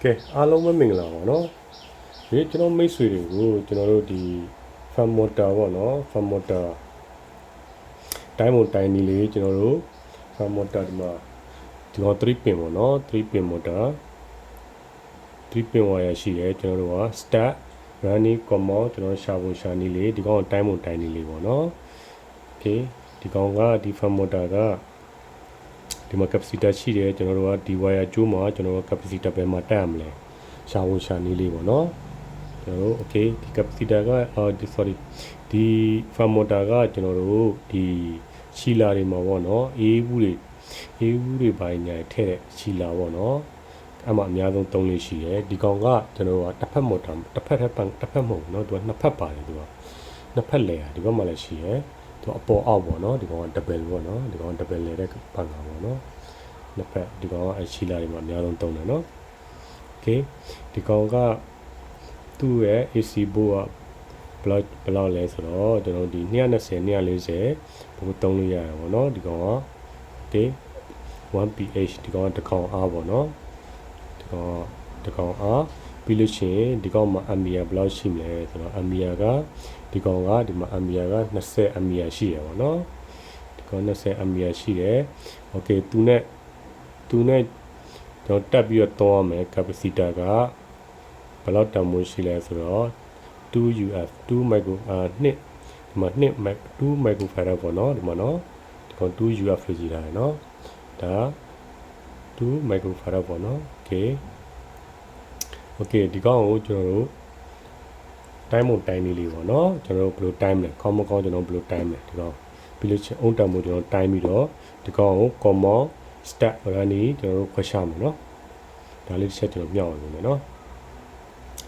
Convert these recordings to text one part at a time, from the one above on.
ကဲအားလုံးပဲမင်္ဂလာပါနော်ဒီကျွန်တော်မိတ်ဆွေတွေကိုကျွန်တော်တို့ဒီ fan motor ပေါ့နော် fan motor တိုင်းမတိုင်းနီလေးကျွန်တော်တို့ fan motor ဒီမှာဒီကောင်3 pin ပေါ့နော်3 pin motor 3 pin wire ရှိတယ်ကျွန်တော်တို့က start running command ကျွန်တော်ရှာဖို့ရှာနီလေးဒီကောင်တိုင်းနီလေးပေါ့နော် okay ဒီကောင်ကဒီ fan motor ကဒီမှာ capacitor ရှိတယ်ကျွန်တော်တို့ကဒီ wire ကျိုးမှာကျွန်တော်တို့ capacitor ပဲမှာတက်ရမလဲရှာဖို့ရှာနေလေးပေါ့နော်ကျွန်တော်တို့ okay ဒီ capacitor ကsorry ဒီ fan motor ကကျွန်တော်တို့ဒီရှီလာတွေမှာပေါ့နော်အေးဘူးတွေပိုင်းညာထည့်တဲ့ရှီလာပေါ့နော်အမှအများဆုံးသုံးလေးရှိတယ်ဒီကောင်ကကျွန်တော်တို့ကတစ်ဖက် motor တစ်ဖက်မဟုတ်ဘူးเนาะသူကနှစ်ဖက်ပါတယ်သူကနှစ်ဖက်လဲဒီဘက်မှာလည်းရှိရယ်သူအပေါ်အောက်ပေါ့နော်ဒီကောင်က double ပေါ့နော်ဒီကောင် double လဲတဲ့ဘန်ကပေါ့နော်နှစ်ဖက်ဒီကောင်ကအရှီလာတွေမှာအများဆုံးသုံးတယ်နော် okay ဒီကောင်ကသူ့ရဲ့ AC board ကဘလောက်လဲဆိုတော့ကျွန်တော်ဒီ220 240ဘို့သုံးလို့ရတယ်ပေါ့နော်ဒီကောင်က okay 1ph ဒီကောင်ကတစ်ကောင်အားပေါ့နော်ဒီကောင်တစ်ကောင်အားပြီးလို့ရှိရင်ဒီကောင်မှာ ampere ဘယ်လောက်ရှိမလဲဆိုတော့ ampere ကဒီကောင်ကဒီမှာ ampere က20 ampere ရှိရပါတော့ဒီကောင်20 ampere ရှိတယ်โอเคသူနဲ့ကျွန်တော်တက်ပြီးတော့တောင်းရမယ် capacitor ကဘယ်လောက်တန်ဖိုးရှိလဲဆိုတော့ 2uf 2 micro 2ဒီမှာ2 microfarad ပေါ့နော်ဒီမှာနော်ဒီကောင် 2uf လို့ကြည့်ထားတယ်နော်ဒါ2 microfarad ပေါ့နော် okay ဒီကောင်ကိုကျွန်တော်တို့တိုင်းမို့တိုင်းလေးပေါ့နော်ကျွန်တော်တို့ဘယ်လိုတိုင်းမလဲခေါင်းမကောင်းကျွန်တော်ဘယ်လိုတိုင်းမလဲဒီကောင်ပြီးလို့ချင်းအုံတံမို့ကျွန်တော်တိုင်းပြီးတော့ဒီကောင်ကို common start ဘာနေကျွန်တော်တို့ခွဲရှာမယ်နော်ဒါလေးတစ်ချက်ကျွန်တော်မျှောက်အောင်မယ်နော်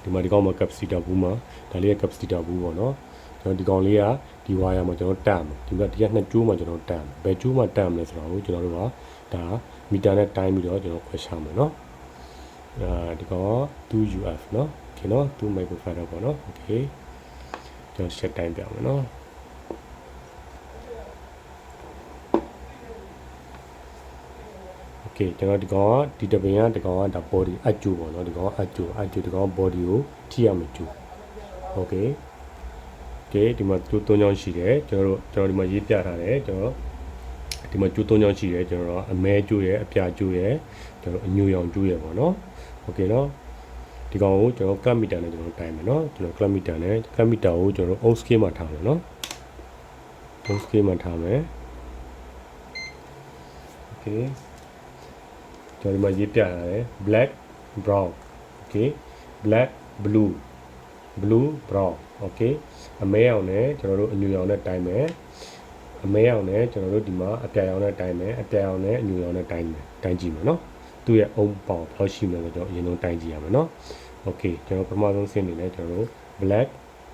ဒီမှာဒီကောင်မှာ capacitor ဘူးမှာဒါလေးက capacitor ဘူးပေါ့နော်ကျွန်တော်ဒီကောင်လေးကဒီ wire မှာကျွန်တော်တက်မယ်ဒီကနှစ်ကျိုးမှာကျွန်တော်တက်မယ်ဘယ်ကျိုးမှာတက်မလဲဆိုတော့ကျွန်တော်တို့ကဒါမီတာနဲ့တိုင်းပြီးတော့ကျွန်တော်ခွဲရှာမယ်နော်ဒီကောင် 2uf เนาะโอเคเนาะ2 microfarad ပေါ့เนาะโอเคကျွန်တော်ဆက်တိုင်းပြမယ်เนาะโอเคကျွန်တော်ဒီကောင်ကဒီတပင်ကဒီကောင်ကဒါ body အကျိုးပေါ့เนาะဒီကောင်ကအကျိုးဒီကောင် body ကိုထိရမယ်ကျိုးโอเคဒီမှာကျိုး၃ချောင်းရှိတယ်ကျွန်တော်ဒီမှာရေးပြထားတယ်ကျွန်တော်ဒီမှာကျိုး၃ချောင်းရှိတယ်ကျွန်တော်အမဲကျိုးရယ်အပြာကျိုးရယ်ကျွန်တော်အညူရောင်ကျိုးရယ်ပေါ့เนาะโอเคเนาะဒီကောင်ကိုကျွန်တော် club meter နဲ့ကျွန်တော်တိုင်းမယ်เนาะကျွန်တော် club meter ကိုကျွန်တော် ohm scale မှာထားမယ်เนาะ ohm scale မှာထားမယ် okay ကျွန်တော်ဒီမှာရေးပြထားတယ် black brown okay black blue brown okay အမဲရောင်နဲ့ကျွန်တော်တို့အညူရောင်နဲ့တိုင်းမယ်အမဲရောင်နဲ့ကျွန်တော်တို့ဒီမှာအပြာရောင်နဲ့တိုင်းမယ်အပြာရောင်နဲ့အညူရောင်နဲ့တိုင်းကြည့်မယ်เนาะသူ့ရဲ့ ohm power ဘယ်လောက်ရှိမလဲဆိုတော့အရင်ဆုံးတိုင်းကြည့်ရမယ်เนาะokay ကျွန်တော်ပထမဆုံးဆင်းနေလဲကျွန်တော်တို့ black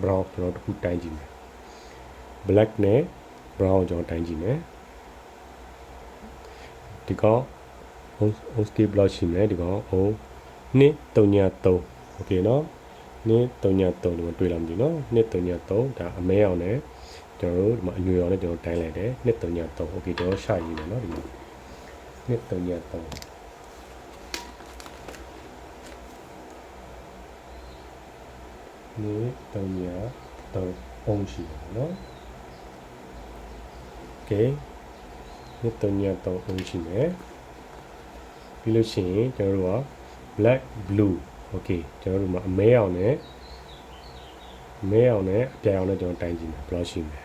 brown ကျွန်တော်တို့တစ်ခုတိုင်းကြည့်မယ် black နဲ့ brown ကျွန်တော်တိုင်းကြည့်မယ်ဒီကောင် ohm scale ဘယ်လောက်ရှိမလဲဒီကောင် ohm 233 okay เนาะ233ဒီမှာတွေ့လာမသိเนาะ233ဒါအမဲအောင်နဲ့ကျွန်တော်တို့ဒီမှာအညွေအောင်နဲ့ကျွန်တော်တိုင်းလိုက်တယ်233 okay ကျွန်တော်ရှာရည်မယ်เนาะဒီမှာ233အောင်ရှိတယ်နော်โอเค233အောင်ရှိမယ်ပြီးလို့ရှိရင်ကျွန်တော်တို့က black blue okay ကျွန်တော်တို့မှာအမဲအောင်နဲ့အပြာအောင်နဲ့ကျွန်တော်တိုင်းကြည့်မယ်ဘယ်လောက်ရှိမလဲ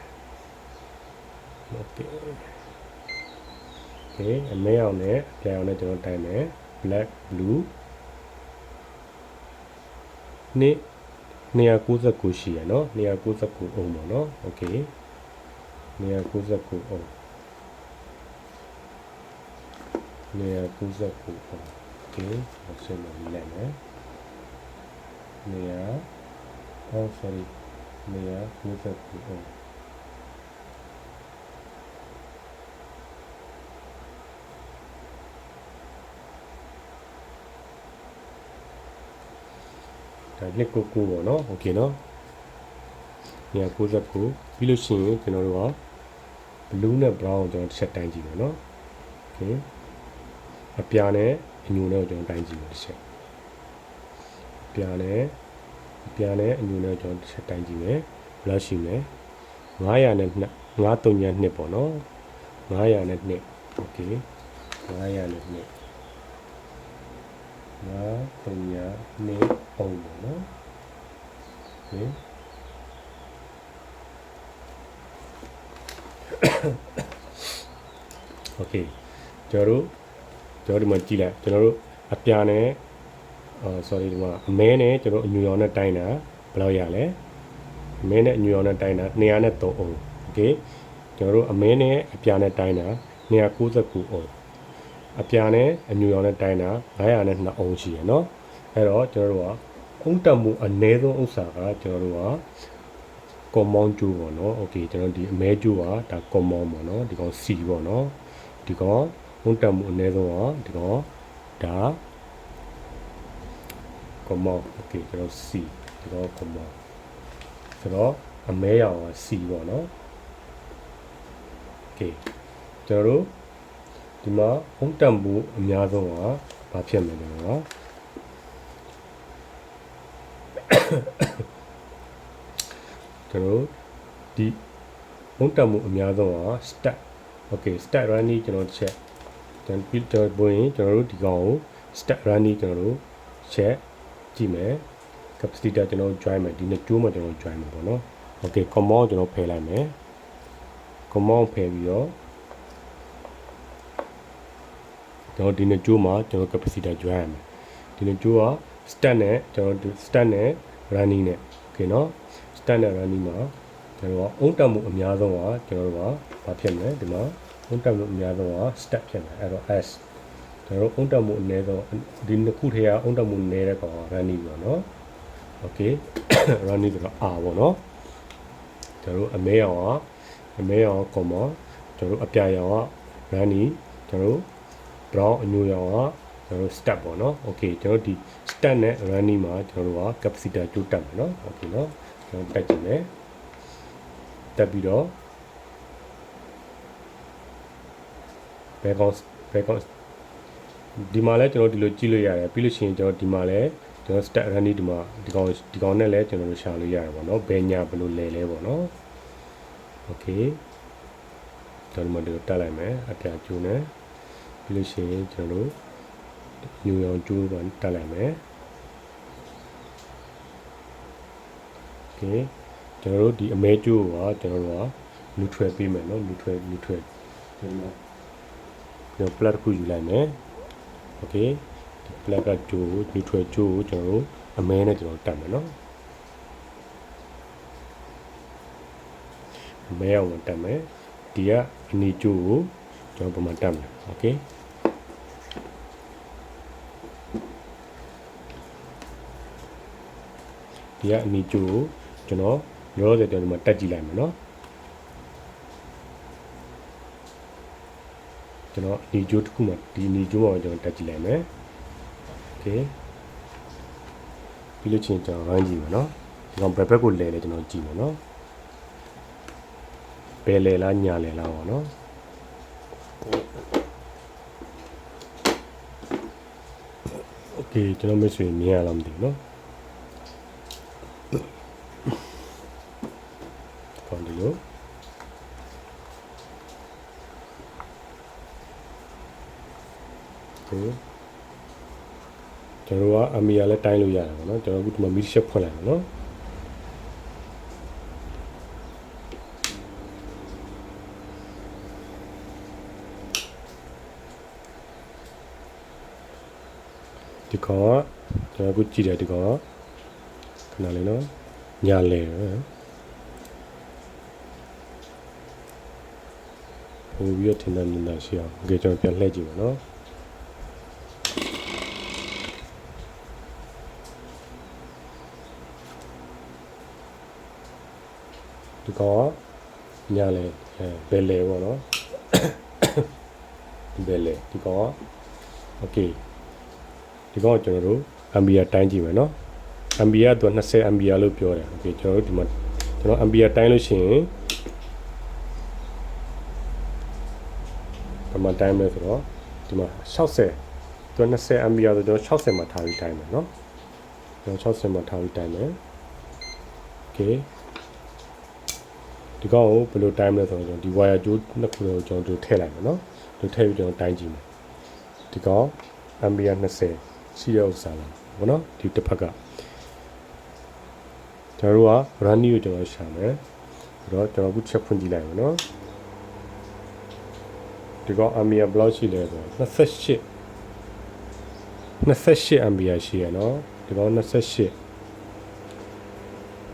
okay အမဲအောင်နဲ့အပြာအောင်နဲ့ကျွန်တော်တိုင်းမယ် black blue 299ရှိရเนาะ299 ohm ပေါ့เนาะโอเค299 ohm 299 ohm โอเคဆက်လို့လိုက်မယ်sorry 299 ohm ဒါ299ပေါ့เนาะโอเคเนาะ299ပြီးလို့ရှိရင်ကျွန်တော်တို့က blue နဲ့ brown ကိုကျွန်တော်တစ်ချက်တိုင်းကြည့်မယ်เนาะโอเคအပြာနဲ့အညိုနဲ့ကိုကျွန်တော်တိုင်းကြည့်မယ်တစ်ချက် ပြန်နဲ့အညူနဲ့ကျွန်တော်တစ်ချက်တိုင်းကြည့်မယ်ဘယ်လောက်ရှိမလဲ900နဲ့932ပေါ့နော်900နဲ့2 okay 900နဲ့2 932ပုံပေါ့နော် okay okay ကျွန်တော်တို့ဒီမှာကြည့်လိုက်ကျွန်တော်တို့အပြာနဲ့sorry ဒီမှာအမဲနဲ့ကျွန်တော်အညူရောင်နဲ့တိုင်းတာဘယ်လောက်ရလဲအမဲနဲ့အညူရောင်နဲ့တိုင်းတာ203အောင် okay ကျွန်တော်တို့အမဲနဲ့အပြာနဲ့တိုင်းတာ299အောင်အပြာနဲ့အညူရောင်နဲ့တိုင်းတာ902အောင်ရှိရเนาะအဲ့တော့ကျွန်တော်တို့ကအုံတက်မှုအနည်းဆုံးဥစ္စာကကျွန်တော်တို့က common ကျိုးပေါ့เนาะ okay ကျွန်တော်ဒီအမဲကျိုးကဒါ common ပေါ့เนาะဒီကောင် C ပေါ့เนาะဒီကောင်အုံတက်မှုအနည်းဆုံးကဒီကောင်ဒါ common okay ကျွန်တော် C ဒီကောင် common ဆိုတော့အမဲရောင်က C ပေါ့เนาะ okay ကျွန်တော်တို့ဒီမှာအုံတက်မှုအများဆုံးကဘာဖြစ်မလဲเนาะကျွန်တော်ဒီအုံတက်မှုအများဆုံးက stat okay stat running ကျွန်တော်တစ်ချက်ကျွန်တော်ပို့ရင်ကျွန်တော်တို့ဒီကောင်ကို stat running ကျွန်တော်တို့ချက်ကြည့်မယ် capacitor ကျွန်တော် join မယ်ဒီနှစ်ကျိုးမှာကျွန်တော် join မယ်ပေါ့နော် okay command ကျွန်တော်ဖယ်လိုက်မယ် command ဖယ်ပြီးတော့ကျွန်တော်ဒီနှစ်ကျိုးမှာကျွန်တော် capacitor join ရမယ်ဒီနှစ်ကျိုးက stat နဲ့ကျွန်တော် stat နဲ့ running နဲ့ okay เนาะ stat နဲ့ running မှာကျွန်တော်အုံတက်မှုအများဆုံးကကျွန်တော်တို့ကဘာဖြစ်မလဲဒီမှာအုံတက်မှုအများဆုံးက stat ဖြစ်မယ်အဲ့တော့ s ကျွန်တော်အုံတက်မှုအနည်းဆုံးဒီနှစ်ခုထဲကအုံတက်မှုနည်းတဲ့ကောင်က running ပေါ့နော် okay running ဆိုတော့ r ပေါ့နော်ကျွန်တော်အမဲရောင်က common ကျွန်တော်အပြာရောင်က running ကျွန်တော် brown အညူရောင်ကကျွန်တော် step ပေါ့နော် okay ကျွန်တော်ဒီ step နဲ့ running မှာကျွန်တော်က capacitor ကျိုးတက်မယ်နော် okay နော်ကျွန်တော်တက်ကြည့်မယ်တက်ပြီးတော့ဘယ်ကောင်ဒီမှာလဲကျွန်တော်ဒီလိုကြည့်လို့ရတယ်ပြီးလို့ရှိရင်ကျွန်တော်ဒီမှာလဲကျွန်တော် step running ဒီမှာဒီကောင်နဲ့လဲကျွန်တော်တို့ရှာလို့ရတယ်ပေါ့နော်ဘယ်ညာဘယ်လိုလဲပေါ့နော် okay ကျွန်တော်ဒီမှာဒီလိုတက်လိုက်မယ်အပြာကျိုးနဲ့ပြီးလို့ရှိရင်ကျွန်တော်တို့ညူရောင်ကျိုးပါတက်လိုက်မယ် okay ကျွန်တော်တို့ဒီအမဲကျိုးကကျွန်တော်တို့က neutral ပေးမယ်နော် neutral ကျွန်တော် plug တစ်ခုယူလိုက်မယ် okay ဒီ plug ကကျိုး neutral ကျိုးကိုကျွန်တော်တို့အမဲနဲ့ကျွန်တော်တက်မယ်နော်အမဲအောင်တက်မယ်ဒီကအနီကျိုးကိုကျွန်တော်ပုံမှန်တက်မယ် okay ဒီကအနီကျိုးကိုကျွန်တော်ရောစတဲ့ဒီမှာတက်ကြည့်လိုက်မယ်နော်ကျွန်တော်အနီကျိုးတစ်ခုမှာဒီအနီကျိုးမှာကျွန်တော်တက်ကြည့်လိုက်မယ် okay ပြီးလို့ချင်းကျွန်တော် run ကြည့်မယ်နော်ဒီကောင်ဘယ်ဘက်ကိုလဲလဲကျွန်တော်ကြည့်မယ်နော်ဘယ်လဲလားညာလဲလားပေါ့နော် okay ကျွန်တော်မဆွေမြင်ရလားမသိဘူးနော်ဒီလိုကျွန်တော်ကအမီယာလည်းတိုင်းလို့ရတယ်ပေါ့နော်ကျွန်တော်အခုဒီမှာမီရှက်ဖွင့်လိုက်မယ်နော်ဒီကောင်ကကျွန်တော်အခုကြည့်တယ်ဒီကောင်ကခဏလေးနော်ညာလဲပို့ပြီးတော့ထင်တယ်မြင်တာရှိအောင်ကြကျွန်တော်ပြန်လှည့်ကြည့်ပါနော်ဒီကောင်ကညာလဲဘယ်လဲပေါ့နော်ဘယ်လဲဒီကောင်ကโอเคဒီကောင်ကျွန်တော်တို့အမ်ဘီယာတိုင်းကြည့်မယ်နော်အမ်ဘီယာတော့20အမ်ဘီယာလို့ပြောတယ်โอเคကျွန်တော်တို့ဒီမှာကျွန်တော်အမ်ဘီယာတိုင်းလို့ရှိရင်ဒီမှာတိုင်းမယ်ဆိုတော့ဒီမှာ60သူ20အမ်ဘီယာဆိုကျွန်တော်60မှာထားပြီးတိုင်းမယ်နော် ကျွန်တော်60မှာထားပြီးတိုင်းမယ် okay ဒီကောင်ကိုဘယ်လိုတိုင်းမလဲဆိုတော့ဒီ wire ကြိုးနှစ်ခုကိုကျွန်တော်တို့ထည့်လိုက်မယ်နော်ဒီထည့်ပြီးကျွန်တော်တိုင်းကြည့်မယ်ဒီကောင် ampere 20ရှိတဲ့ဥစ္စာလားဘောနော်ဒီတစ်ဖက်ကကျွန်တော်တို့က running ကိုကျွန်တော်ရှာမယ်အဲ့တော့ကျွန်တော်အခု check ဖွင့်ကြည့်လိုက်မယ်နော်ဒီကောင် ampere ဘယ်လောက်ရှိလဲဆိုတော့28 ampere ရှိရနော်ဒီကောင်28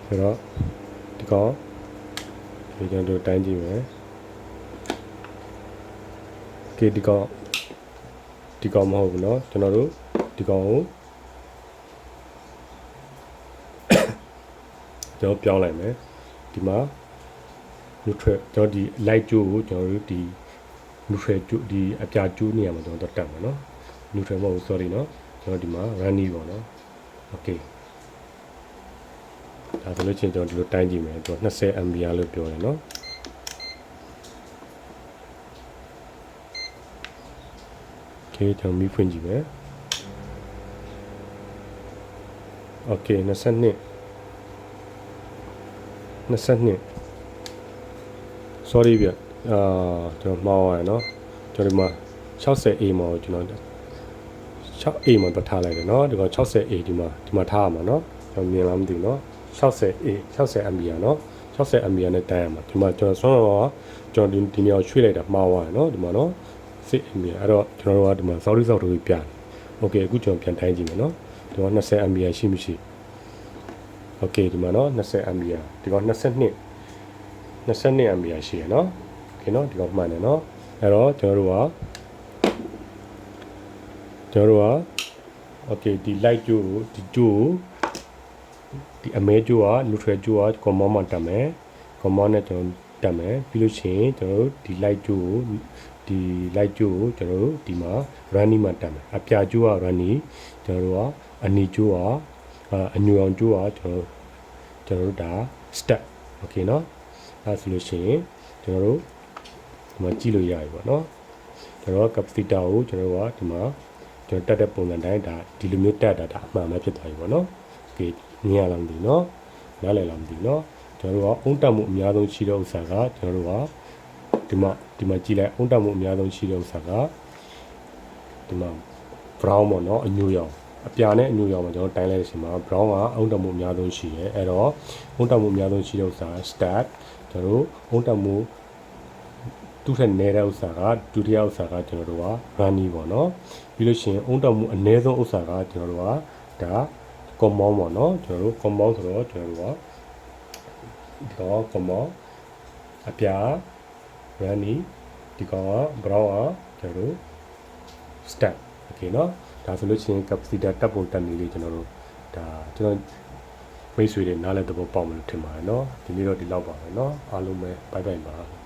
ဆိုတော့ဒီကောင်ဒီကျွန်တော်တို့တိုင်းကြည့်မယ်ကဲဒီကောင်မဟုတ်ဘူးเนาะကျွန်တော်တို့ဒီကောင်ကိုကျွန်တော်ပြောင်းလိုက်မယ်ဒီမှာ neutral ကျွန်တော်ဒီ light ကြိုးကိုကျွန်တော်တို့ဒီ neutral ကြိုးဒီအပြာကြိုးနေရာမှာကျွန်တော်တက်မယ်เนาะ neutral မဟုတ်ဘူး sorry เนาะကျွန်တော်ဒီမှာ running ပေါ့เนาะ okay ဒါဆိုလို့ချင်းကျွန်တော်ဒီလိုတိုင်းကြည့်မယ်သူက20 ampere လို့ပြောတယ်เนาะokay ကျွန်တော်မိဖွင့်ကြည့်မယ် okay 22 sorry ဗျကျွန်တော်မှားသွားတယ်เนาะကျွန်တော်ဒီမှာ 60A မှာကျွန်တော် 6A မှာတော့ထားလိုက်တယ်เนาะဒီကောင် 60A ဒီမှာထားရမှာเนาะကျွန်တော်မြင်လားမသိဘူးเนาะ 60A 60 ampere เนาะ60 ampere နဲ့တိုင်းရမှာဒီမှာကျွန်တော်ဆွမ်းတော့ကျွန်တော်ဒီနေရာကိုရွှေ့လိုက်တာမှားသွားတယ်เนาะဒီမှာเนาะ6 ampere အဲ့တော့ကျွန်တော်တို့ကဒီမှာ sorry ဆောက်ထုတ်ပြတယ် okay အခုကျွန်တော်ပြန်တိုင်းကြည့်မယ်เนาะဒီမှာ20 ampere ရှိမရှိ okay ဒီမှာเนาะ20 ampere ဒီကောင်22 ampere ရှိရเนาะ okay เนาะဒီကောင်မှန်တယ်เนาะအဲ့တော့ကျွန်တော်တို့က okay ဒီ light ကြိုးကိုဒီကြိုးကိုဒီအမဲကြိုးက neutral ကြိုးက common မှာတက်မယ် common နဲ့ကျွန်တော်တက်မယ်ပြီးလို့ရှိရင်ကျွန်တော်တို့ဒီ light ကြိုးကိုကျွန်တော်တို့ဒီမှာ running မှာတက်မယ်အပြာကြိုးက running ကျွန်တော်တို့ကအနီကြိုးကအညူအောင်ကြိုးကကျွန်တော်တို့ဒါ step okay เนาะအဲဆိုလို့ရှိရင်ကျွန်တော်တို့ဒီမှာကြည့်လို့ရပြီပေါ့เนาะကျွန်တော်က capacitor ကိုကျွန်တော်ကဒီမှာကျွန်တော်တက်တဲ့ပုံစံတိုင်းဒါဒီလိုမျိုးတက်တာဒါအမှန်ပဲဖြစ်သွားပြီပေါ့နော်။ Okay မြင်ရလားမသိဘူးနော်။နားလည်လားမသိဘူးနော်။ကျွန်တော်တို့ကအုံတက်မှုအများဆုံးရှိတဲ့ဥစ္စာကကျွန်တော်တို့ကဒီမှာကြည့်လိုက်အုံတက်မှုအများဆုံးရှိတဲ့ဥစ္စာကဒီမှာ brown ပေါ့နော်အညူရောင်အပြာနဲ့အညူရောင်မှာကျွန်တော်တိုင်းလိုက်တဲ့အချိန်မှာ brown ကအုံတက်မှုအများဆုံးရှိတယ်။အဲ့တော့အုံတက်မှုအများဆုံးရှိတဲ့ဥစ္စာ start ကျွန်တော်တို့အုံတက်မှုသူ့ထက်နည်းတဲ့ဥစ္စာကဒုတိယဥစ္စာကကျွန်တော်တို့က running ပေါ့နော်ပြီးလို့ရှိရင်အုံတက်မှုအနည်းဆုံးဥစ္စာကကျွန်တော်တို့ကဒါ common ပေါ့နော်ကျွန်တော်တို့ common ဆိုတော့ကျွန်တော်တို့ကဒီကောင် common အပြာ running ဒီကောင်က brown ကကျွန်တော်တို့ step okay เนาะဒါဆိုလို့ရှိရင် capacitor တက်ပုံတက်နည်းလေးကျွန်တော်တို့ဒါကျွန်တော်မိတ်ဆွေတွေနားလည်သဘောပေါက်မယ်လို့ထင်ပါတယ်เนาะဒီနေ့တော့ဒီလောက်ပါပဲเนาะအားလုံးပဲ bye bye ပါ